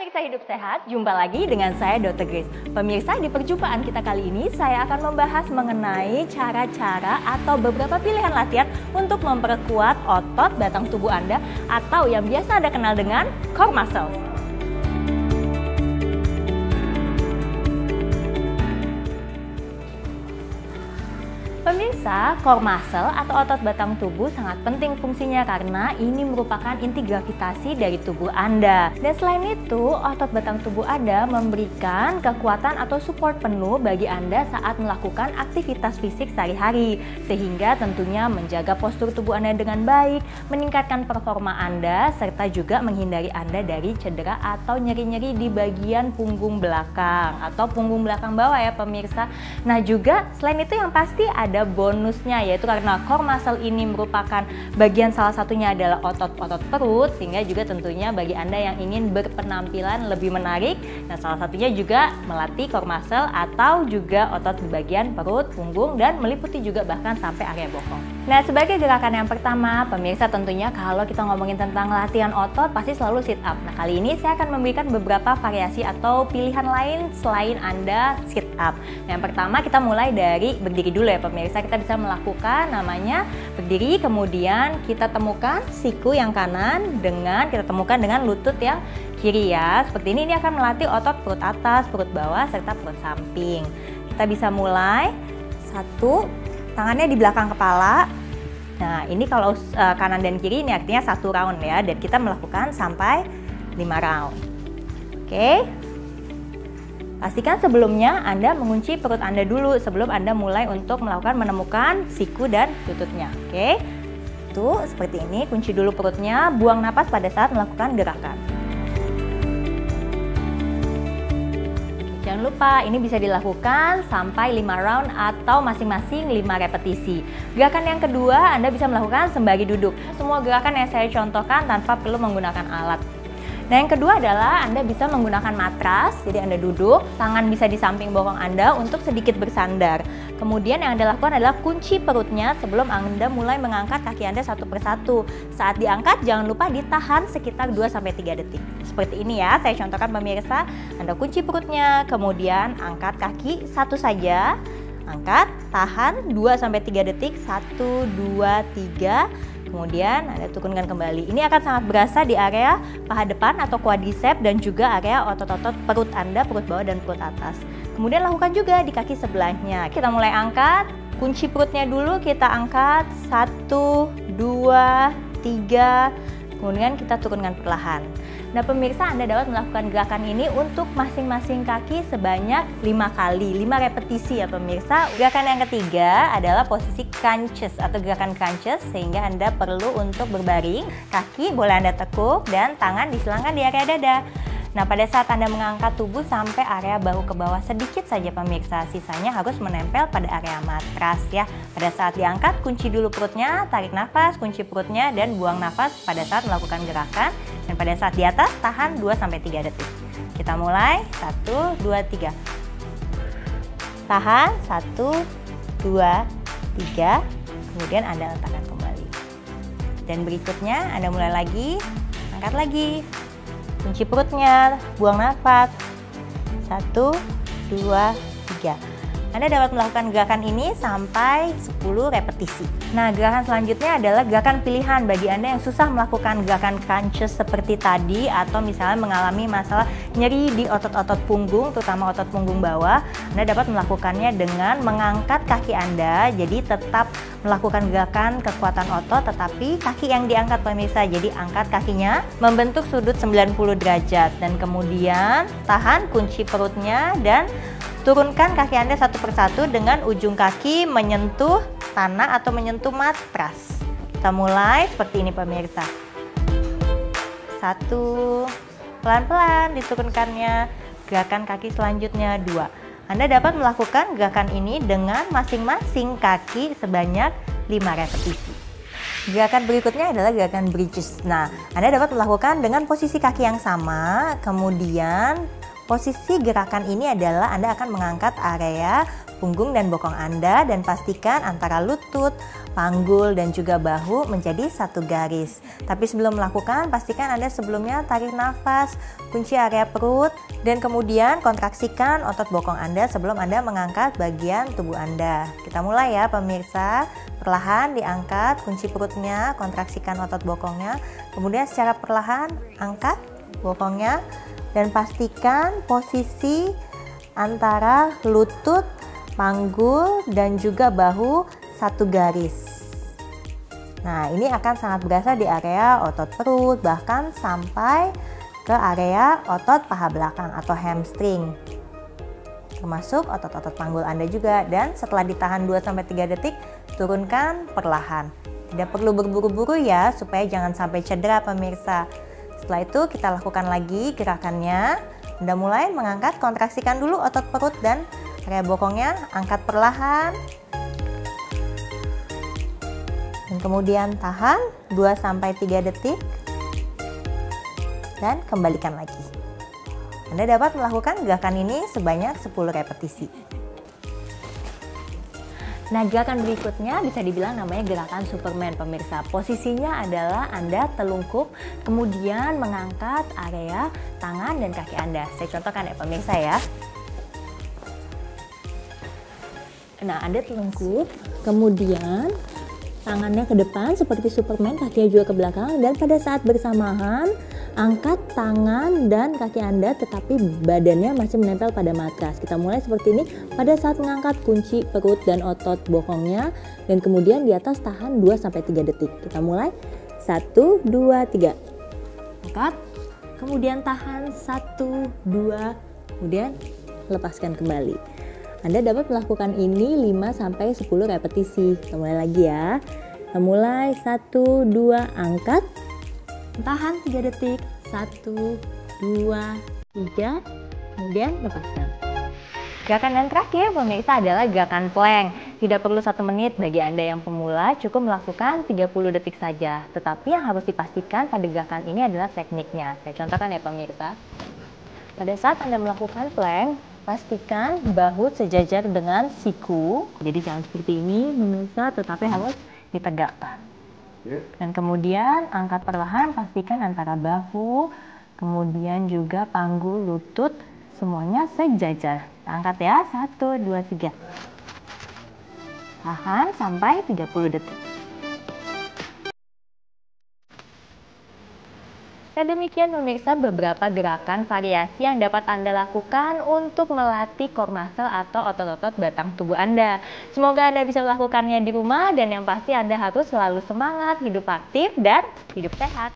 Pemirsa Hidup Sehat, jumpa lagi dengan saya Dr. Grace. Pemirsa, di perjumpaan kita kali ini saya akan membahas mengenai cara-cara atau beberapa pilihan latihan untuk memperkuat otot batang tubuh Anda atau yang biasa Anda kenal dengan core muscle. Pemirsa, core muscle atau otot batang tubuh sangat penting fungsinya karena ini merupakan inti gravitasi dari tubuh Anda. Dan selain itu, otot batang tubuh Anda memberikan kekuatan atau support penuh bagi Anda saat melakukan aktivitas fisik sehari-hari, sehingga tentunya menjaga postur tubuh Anda dengan baik, meningkatkan performa Anda, serta juga menghindari Anda dari cedera atau nyeri-nyeri di bagian punggung belakang atau punggung belakang bawah ya pemirsa. Nah juga selain itu yang pasti ada bonusnya, yaitu karena core muscle ini merupakan bagian salah satunya adalah otot-otot perut, sehingga juga tentunya bagi Anda yang ingin berpenampilan lebih menarik, nah salah satunya juga melatih core muscle atau juga otot di bagian perut, punggung, dan meliputi juga bahkan sampai area bokong. Nah sebagai gerakan yang pertama, pemirsa tentunya kalau kita ngomongin tentang latihan otot pasti selalu sit up. Nah kali ini saya akan memberikan beberapa variasi atau pilihan lain selain Anda sit up. Yang pertama kita mulai dari berdiri dulu ya pemirsa. Kita bisa melakukan namanya berdiri, kemudian kita temukan siku yang kanan kita temukan dengan lutut yang kiri ya. Seperti ini akan melatih otot perut atas, perut bawah, serta perut samping. Kita bisa mulai satu, tangannya di belakang kepala. Nah ini kalau kanan dan kiri ini artinya 1 round ya, dan kita melakukan sampai 5 round. Oke. Pastikan sebelumnya Anda mengunci perut Anda dulu sebelum Anda mulai untuk menemukan siku dan lututnya. Oke, tuh seperti ini, kunci dulu perutnya, buang napas pada saat melakukan gerakan. Jangan lupa ini bisa dilakukan sampai 5 round atau masing-masing 5 repetisi. Gerakan yang kedua Anda bisa melakukan sembari duduk. Semua gerakan yang saya contohkan tanpa perlu menggunakan alat. Nah yang kedua adalah Anda bisa menggunakan matras, jadi Anda duduk, tangan bisa di samping bokong Anda untuk sedikit bersandar. Kemudian yang Anda lakukan adalah kunci perutnya sebelum Anda mulai mengangkat kaki Anda satu persatu. Saat diangkat jangan lupa ditahan sekitar 2-3 detik. Seperti ini ya, saya contohkan pemirsa, Anda kunci perutnya, kemudian angkat kaki satu saja, angkat, tahan 2-3 detik, 1, 2, 3. Kemudian Anda turunkan kembali. Ini akan sangat berasa di area paha depan atau quadricep dan juga area otot-otot perut Anda, perut bawah dan perut atas. Kemudian lakukan juga di kaki sebelahnya. Kita mulai angkat, kunci perutnya dulu, kita angkat 1, 2, 3. Kemudian kita turunkan perlahan. Nah pemirsa, Anda dapat melakukan gerakan ini untuk masing-masing kaki sebanyak 5 kali, 5 repetisi ya pemirsa. Gerakan yang ketiga adalah posisi crunches atau gerakan crunches, sehingga Anda perlu untuk berbaring, kaki boleh Anda tekuk dan tangan disilangkan di area dada. Nah pada saat Anda mengangkat tubuh sampai area bahu ke bawah sedikit saja pemirsa, sisanya harus menempel pada area matras ya. Pada saat diangkat, kunci dulu perutnya, tarik nafas, kunci perutnya dan buang nafas pada saat melakukan gerakan. Dan pada saat di atas, tahan 2-3 detik. Kita mulai, 1, 2, 3. Tahan, 1, 2, 3. Kemudian Anda letakkan kembali. Dan berikutnya Anda mulai lagi, angkat lagi. Kunci perutnya, buang nafas. 1, 2, 3. Anda dapat melakukan gerakan ini sampai 10 repetisi. Nah, gerakan selanjutnya adalah gerakan pilihan bagi Anda yang susah melakukan gerakan crunches seperti tadi atau misalnya mengalami masalah nyeri di otot-otot punggung, terutama otot punggung bawah. Anda dapat melakukannya dengan mengangkat kaki Anda, jadi tetap melakukan gerakan kekuatan otot tetapi kaki yang diangkat pemirsa. Jadi angkat kakinya membentuk sudut 90 derajat dan kemudian tahan kunci perutnya dan turunkan kaki Anda satu persatu dengan ujung kaki menyentuh tanah atau menyentuh matras. Kita mulai seperti ini pemirsa. 1, pelan-pelan diturunkannya. Gerakan kaki selanjutnya 2. Anda dapat melakukan gerakan ini dengan masing-masing kaki sebanyak 5 repetisi. Gerakan berikutnya adalah gerakan bridges. Nah, Anda dapat melakukan dengan posisi kaki yang sama, kemudian posisi gerakan ini adalah Anda akan mengangkat area punggung dan bokong Anda dan pastikan antara lutut, panggul, dan juga bahu menjadi satu garis. Tapi sebelum melakukan, pastikan Anda sebelumnya tarik nafas, kunci area perut, dan kemudian kontraksikan otot bokong Anda sebelum Anda mengangkat bagian tubuh Anda. Kita mulai ya pemirsa. Perlahan diangkat kunci perutnya, kontraksikan otot bokongnya, kemudian secara perlahan angkat bokongnya dan pastikan posisi antara lutut, panggul, dan juga bahu satu garis. Nah, ini akan sangat berasa di area otot perut, bahkan sampai ke area otot paha belakang atau hamstring. Termasuk otot-otot panggul Anda juga, dan setelah ditahan 2-3 detik, turunkan perlahan. Tidak perlu berburu-buru ya, supaya jangan sampai cedera pemirsa. Setelah itu kita lakukan lagi gerakannya. Anda mulai mengangkat, kontraksikan dulu otot perut dan area bokongnya, angkat perlahan. Dan kemudian tahan 2-3 detik. Dan kembalikan lagi. Anda dapat melakukan gerakan ini sebanyak 10 repetisi. Nah, gerakan berikutnya bisa dibilang namanya gerakan Superman pemirsa. Posisinya adalah Anda telungkup, kemudian mengangkat area tangan dan kaki Anda. Saya contohkan ya pemirsa ya. Nah, Anda telungkup, kemudian tangannya ke depan seperti Superman, kakinya juga ke belakang, dan pada saat bersamaan angkat tangan dan kaki Anda tetapi badannya masih menempel pada matras. Kita mulai seperti ini pada saat mengangkat kunci perut dan otot bokongnya, dan kemudian di atas tahan 2-3 detik. Kita mulai 1, 2, 3. Angkat, kemudian tahan 1, 2, kemudian lepaskan kembali. Anda dapat melakukan ini 5-10 repetisi. Kita mulai lagi ya. Kita mulai 1, 2, angkat. Tahan 3 detik. 1, 2, 3. Kemudian lepaskan. Gerakan yang terakhir pemirsa adalah gerakan plank. Tidak perlu 1 menit bagi Anda yang pemula, cukup melakukan 30 detik saja. Tetapi yang harus dipastikan pada gerakan ini adalah tekniknya. Saya contohkan ya pemirsa. Pada saat Anda melakukan plank, pastikan bahu sejajar dengan siku. Jadi jangan seperti ini pemirsa, tetapi harus ditegakkan. Dan kemudian angkat perlahan, pastikan antara bahu, kemudian juga panggul, lutut, semuanya sejajar. Angkat ya, 1, 2, 3. Tahan sampai 30 detik. Nah, demikian pemirsa beberapa gerakan variasi yang dapat Anda lakukan untuk melatih core muscle atau otot-otot batang tubuh Anda. Semoga Anda bisa melakukannya di rumah, dan yang pasti Anda harus selalu semangat, hidup aktif, dan hidup sehat.